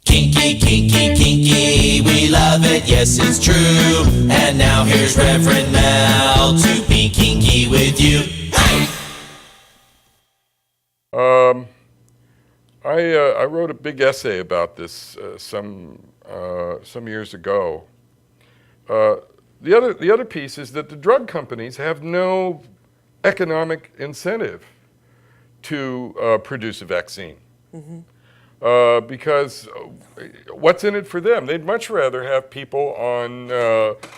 Kinky, kinky, kinky, we love it, yes it's true. And now here's Reverend Mel to be kinky with you. Hey! I wrote a big essay about this some years ago. The other piece is that the drug companies have no economic incentive to produce a vaccine. Because what's in it for them? They'd much rather have people on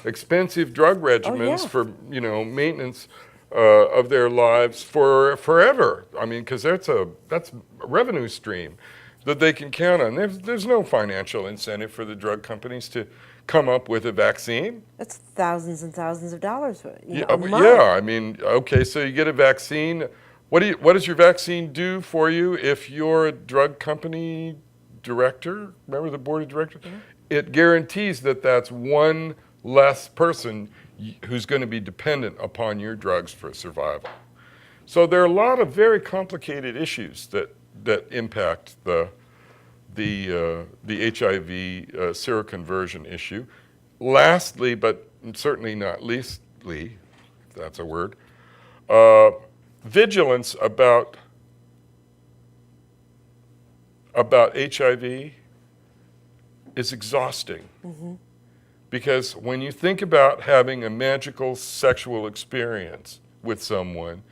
expensive drug regimens for maintenance of their lives for forever. I mean, because that's a revenue stream that they can count on. There's no financial incentive for the drug companies to come up with a vaccine. That's thousands and thousands of dollars a month. Yeah, I mean, okay, so you get a vaccine. What does your vaccine do for you if you're a drug company director? Remember the board of directors? Mm-hmm. It guarantees that that's one less person who's going to be dependent upon your drugs for survival. So there are a lot of very complicated issues that impact the HIV seroconversion issue. Lastly, but certainly not leastly, if that's a word, vigilance about HIV is exhausting. Mm-hmm. Because when you think about having a magical sexual experience with someone,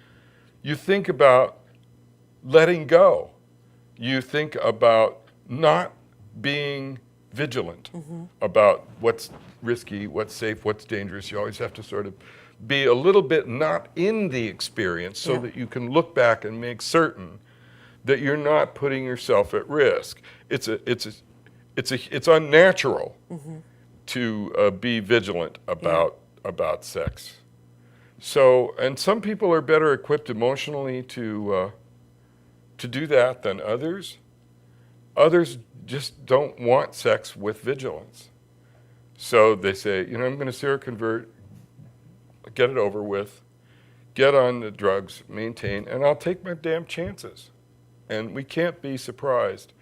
you think about letting go. You think about not being vigilant about what's risky, what's safe, what's dangerous. You always have to sort of be a little bit not in the experience so that you can look back and make certain that you're not putting yourself at risk. It's unnatural to be vigilant about sex. So, and some people are better equipped emotionally to do that than others. Others just don't want sex with vigilance. So they say, I'm going to seroconvert, get it over with, get on the drugs, maintain, and I'll take my damn chances. And we can't be surprised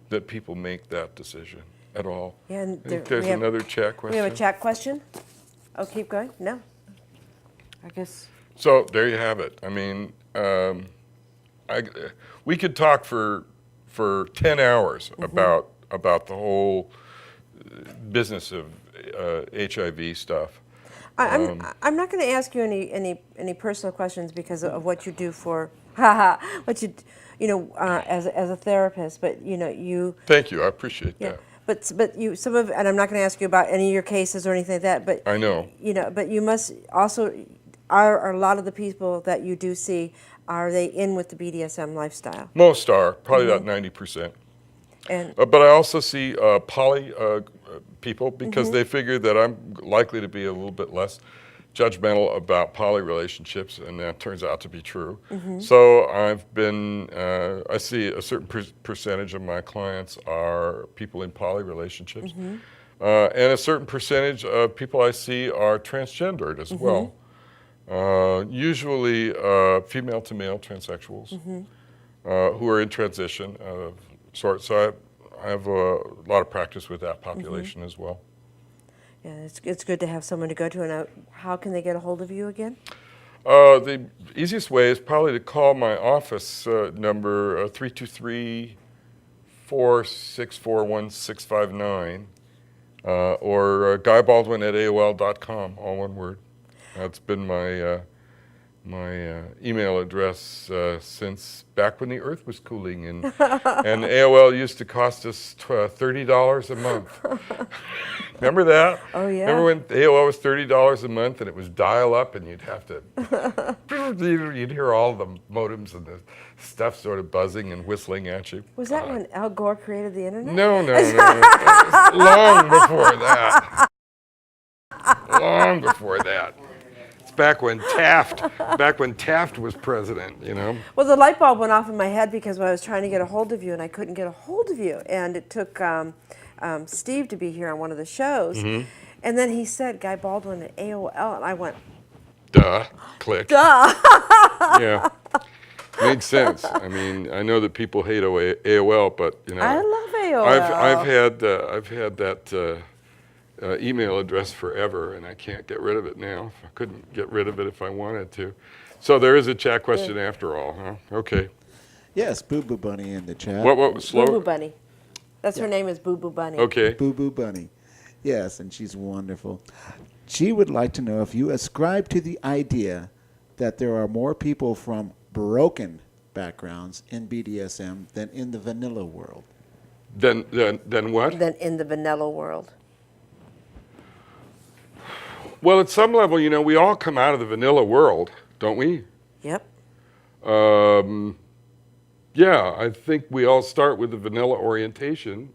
that people make that decision at all. Yeah, and there's another chat question. We have a chat question? Oh, keep going? No. I guess. So there you have it. I mean, we could talk for 10 hours about the whole business of HIV stuff. I'm not going to ask you any personal questions because of what you do for what you as a therapist, but you. Thank you, I appreciate that. But you and I'm not going to ask you about any of your cases or anything like that. But I know. But you must also are a lot of the people that you do see, are they in with the BDSM lifestyle? Most are, probably about 90%. And but I also see poly people because they figure that I'm likely to be a little bit less judgmental about poly relationships, and that turns out to be true. So I've been, I see a certain percentage of my clients are people in poly relationships, and a certain percentage of people I see are transgendered as well. Usually female to male transsexuals who are in transition of sorts. So I have a lot of practice with that population as well. Yeah, it's good to have someone to go to. And how can they get a hold of you again? The easiest way is probably to call my office number 323-464-1659 or Guy Baldwin at AOL.com, all one word. That's been my email address since back when the earth was cooling, and AOL used to cost us $30 a month. Remember that? Oh yeah. Remember when AOL was $30 a month and it was dial up and you'd have to, you'd hear all the modems and the stuff sort of buzzing and whistling at you. Was that when Al Gore created the internet? No. It was long before that. Long before that. Back when Taft was president, Well, the light bulb went off in my head because when I was trying to get a hold of you and I couldn't get a hold of you, and it took Steve to be here on one of the shows, and then he said Guy Baldwin at AOL, and I went, duh, click. Duh. Yeah, made sense. I mean, I know that people hate AOL, but I love AOL. I've had that email address forever, and I can't get rid of it now. I couldn't get rid of it if I wanted to. So there is a chat question after all, huh? Okay. Yes, Boo Boo Bunny in the chat. What slow? Boo Boo Bunny. That's her name is Boo Boo Bunny. Okay. Boo Boo Bunny. Yes, and she's wonderful. She would like to know if you ascribe to the idea that there are more people from broken backgrounds in BDSM than in the vanilla world. Then what? Than in the vanilla world. Well, at some level, we all come out of the vanilla world, don't we? Yep. Yeah, I think we all start with the vanilla orientation.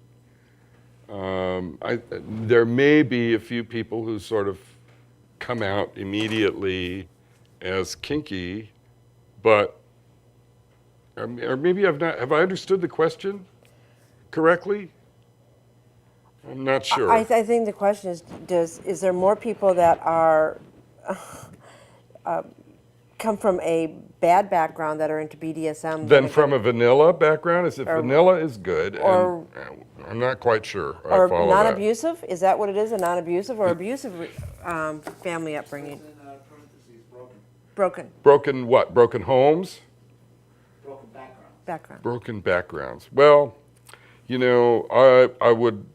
There may be a few people who sort of come out immediately as kinky, but or maybe have I understood the question correctly? I'm not sure. I think the question is there more people that are come from a bad background that are into BDSM Then from a vanilla background? Is it vanilla is good? or- and I'm not quite sure. I or follow that. non-abusive? Is that what it is? A non-abusive or abusive family upbringing? Broken Broken what? Broken homes? background. Broken backgrounds. Well, I would.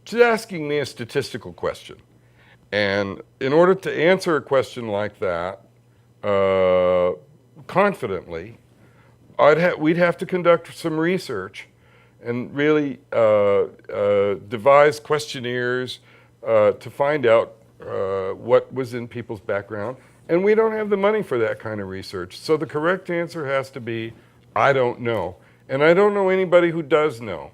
She's asking me a statistical question. And in order to answer a question like that confidently, we'd have to conduct some research and really devise questionnaires to find out what was in people's background. And we don't have the money for that kind of research. So the correct answer has to be, I don't know. And I don't know anybody who does know,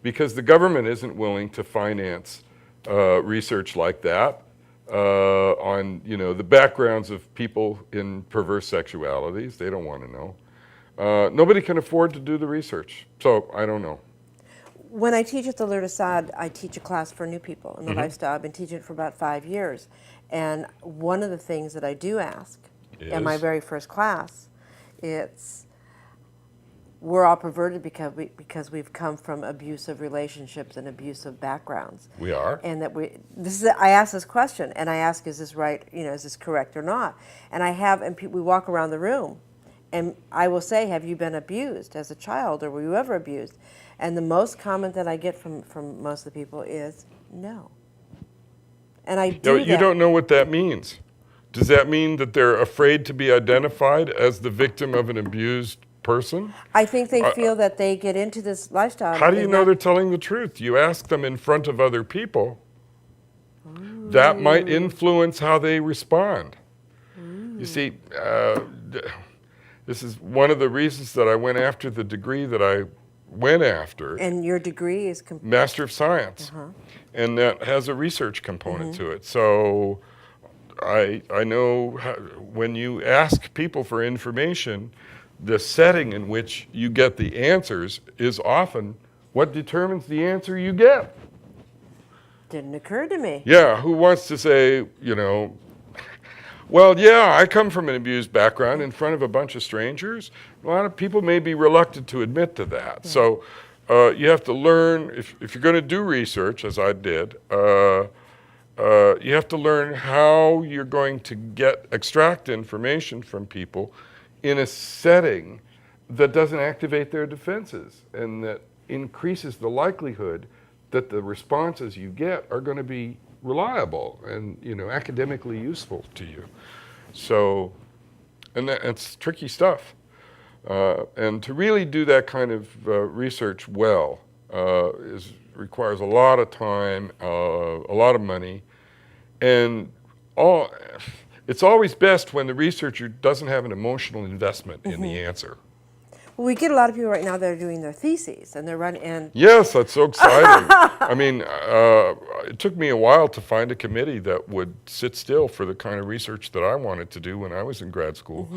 because the government isn't willing to finance research like that on the backgrounds of people in perverse sexualities. They don't want to know. Nobody can afford to do the research, so I don't know. When I teach at the Lurt Assad, I teach a class for new people in the Mm-hmm. lifestyle. I've been teaching it for about 5 years. And one of the things that I do ask in my Is? very first class, we're all perverted because we've come from abusive relationships and abusive backgrounds. We are? And that I ask this question, and I ask, is this right, is this correct or not? And we walk around the room, and I will say, have you been abused as a child, or were you ever abused? And the most comment that I get from most of the people is, no. And I do You don't know what that means. Does that mean that they're afraid to be identified as the victim of an abused person? I think they feel that they get into this lifestyle. How do you know they're telling the truth? You ask them in front of other people. That might influence how they respond. You see, this is one of the reasons that I went after the degree that I went after. And your degree is Master of Science. And that has a research component to it. So I know when you ask people for information, the setting in which you get the answers is often what determines the answer you get. didn't occur to me. Yeah, who wants to say, well, yeah, I come from an abused background in front of a bunch of strangers. A lot of people may be reluctant to admit to that. Yeah. So you have to learn, if you're going to do research, as I did, you have to learn how you're going to extract information from people in a setting that doesn't activate their defenses and that increases the likelihood that the responses you get are going to be reliable and academically useful to you. So, and it's tricky stuff. And to really do that kind of research well requires a lot of time, a lot of money, and it's always best when the researcher doesn't have an emotional investment in the answer. Well, we get a lot of people right now that are doing their theses, and they're running, and Yes, that's so exciting. I mean, it took me a while to find a committee that would sit still for the kind of research that I wanted to do when I was in grad school.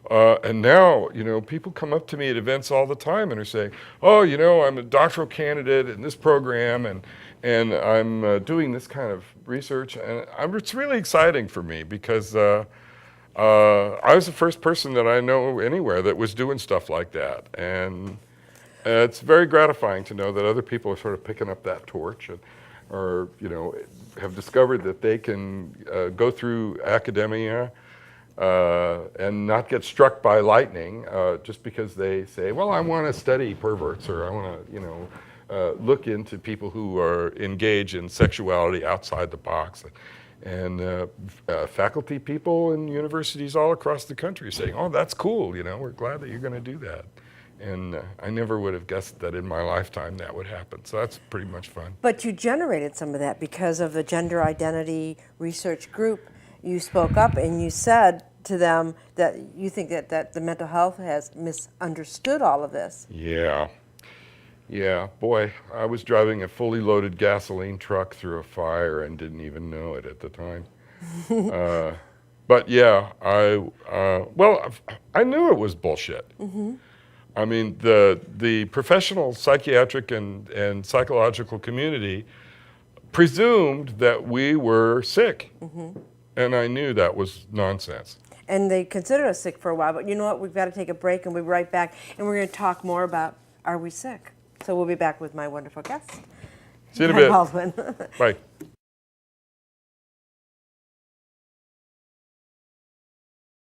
And now, people come up to me at events all the time and are saying, oh, I'm a doctoral candidate in this program, and I'm doing this kind of research. And it's really exciting for me because I was the first person that I know anywhere that was doing stuff like that. And It's very gratifying to know that other people are sort of picking up that torch, and, or have discovered that they can go through academia and not get struck by lightning just because they say, well, I want to study perverts, or I want to, look into people who are engaged in sexuality outside the box. And faculty people in universities all across the country saying, oh, that's cool, we're glad that you're going to do that. And I never would have guessed that in my lifetime that would happen. So that's pretty much fun. But you generated some of that because of the gender identity research group. You spoke up and you said to them that you think that the mental health has misunderstood all of this. Yeah, boy, I was driving a fully loaded gasoline truck through a fire and didn't even know it at the time. But yeah, I knew it was bullshit. Mm-hmm. I mean, the professional psychiatric and psychological community presumed that we were sick. Mm-hmm. And I knew that was nonsense. And they considered us sick for a while, but you know what? We've got to take a break and we'll be right back. And we're going to talk more about, are we sick? So we'll be back with my wonderful guest, See you in a Guy bit. Baldwin. Bye.